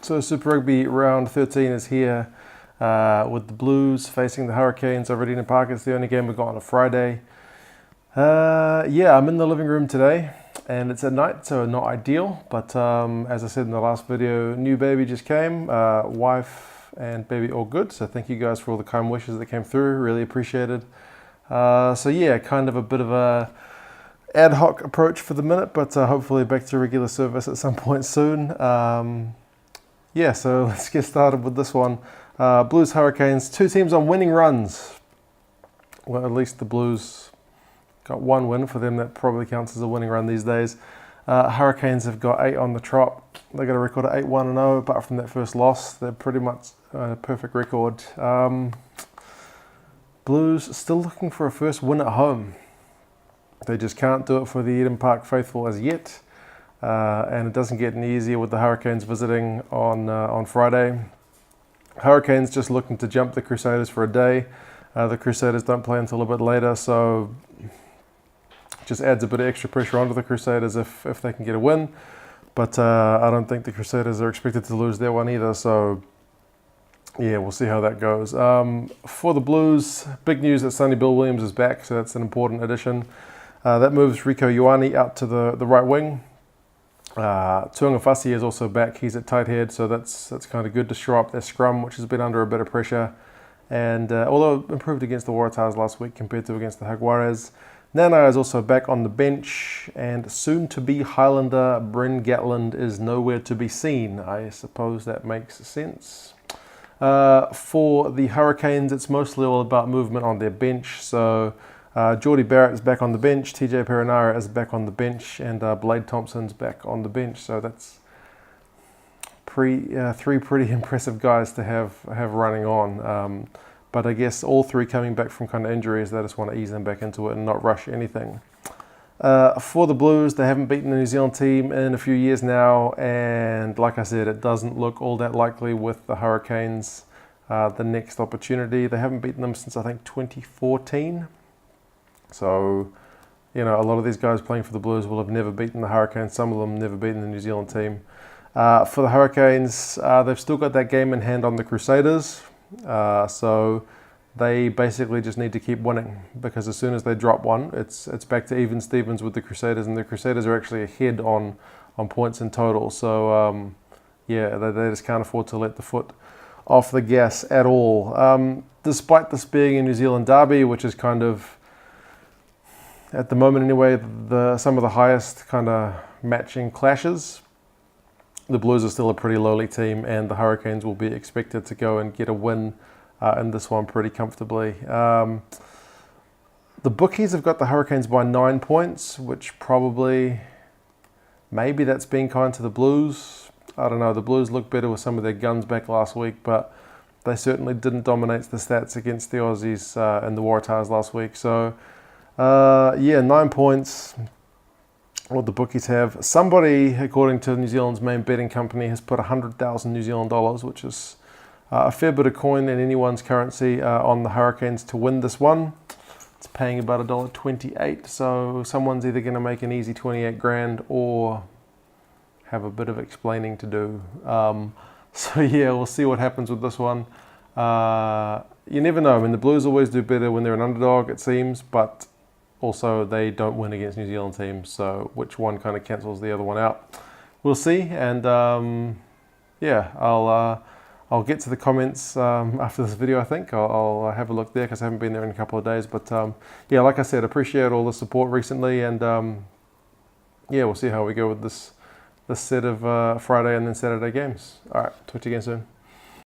So Super Rugby round 13 is here with the Blues facing the Hurricanes over at Eden Park. It's the only game we've got on a Friday. Yeah, I'm in the living room today and it's at night, so not ideal. But as I said in the last video, new baby just came, wife and baby all good. So thank you guys for all the kind wishes that came through, really appreciated. So yeah, kind of a bit of a ad hoc approach for the minute, but hopefully back to regular service at some point soon. Yeah, so let's get started with this one. Blues Hurricanes, two teams on winning runs. Well, at least the Blues got one win. For them, that probably counts as a winning run these days. Hurricanes have got 8 on the trot. They got a record of 8-1-0. Apart from that first loss, they're pretty much a perfect record. Blues still looking for a first win at home. They just can't do it for the Eden Park faithful as yet. And it doesn't get any easier with the Hurricanes visiting on Friday. Hurricanes just looking to jump the Crusaders for a day. The Crusaders don't play until a bit later, so just adds a bit of extra pressure onto the Crusaders if they can get a win. But I don't think the Crusaders are expected to lose their one either, so yeah, we'll see how that goes. For the Blues, big news that Sonny Bill Williams is back, so that's an important addition. That moves Rico Ioane out to the right wing. Tuangafasi is also back. He's at tight head, so that's kind of good to shore up their scrum, which has been under a bit of pressure. And although improved against the Waratahs last week compared to against the Jaguares, Nana is also back on the bench, and soon-to-be Highlander Bryn Gatland is nowhere to be seen. I suppose that makes sense. For the Hurricanes, it's mostly all about movement on their bench. So Geordie Barrett is back on the bench, TJ Perenara is back on the bench, and Blade Thompson's back on the bench. So that's three pretty impressive guys to have running on. But I guess all three coming back from kind of injuries, they just want to ease them back into it and not rush anything. For the Blues, they haven't beaten the New Zealand team in a few years now, and like I said, it doesn't look all that likely with the Hurricanes the next opportunity. They haven't beaten them since I think 2014. So, you know, a lot of these guys playing for the Blues will have never beaten the Hurricanes. Some of them never beaten the New Zealand team. For the Hurricanes, they've still got that game in hand on the Crusaders. So they basically just need to keep winning, because as soon as they drop one, it's back to even Stevens with the Crusaders, and the Crusaders are actually ahead on points in total. So, yeah, they just can't afford to let the foot off the gas at all. Despite this being a New Zealand derby, which is kind of, at the moment anyway, some of the highest kind of matching clashes, the Blues are still a pretty lowly team, and the Hurricanes will be expected to go and get a win in this one pretty comfortably. The bookies have got the Hurricanes by 9 points, which maybe that's being kind to the Blues. I don't know, the Blues looked better with some of their guns back last week, but they certainly didn't dominate the stats against the Aussies and the Waratahs last week. So yeah, 9 points, what the bookies have. Somebody, according to New Zealand's main betting company, has put 100,000 New Zealand dollars, which is a fair bit of coin in anyone's currency, on the Hurricanes to win this one. It's paying about $1.28, so someone's either going to make an easy 28 grand or have a bit of explaining to do. So yeah, we'll see what happens with this one. You never know. I mean, the Blues always do better when they're an underdog, it seems, but also they don't win against New Zealand teams, so which one kind of cancels the other one out? We'll see. And yeah, I'll get to the comments after this video. I think I'll have a look there, because I haven't been there in a couple of days. But yeah, like I said, appreciate all the support recently, and yeah, we'll see how we go with this set of Friday and then Saturday games. All right, talk to you again soon.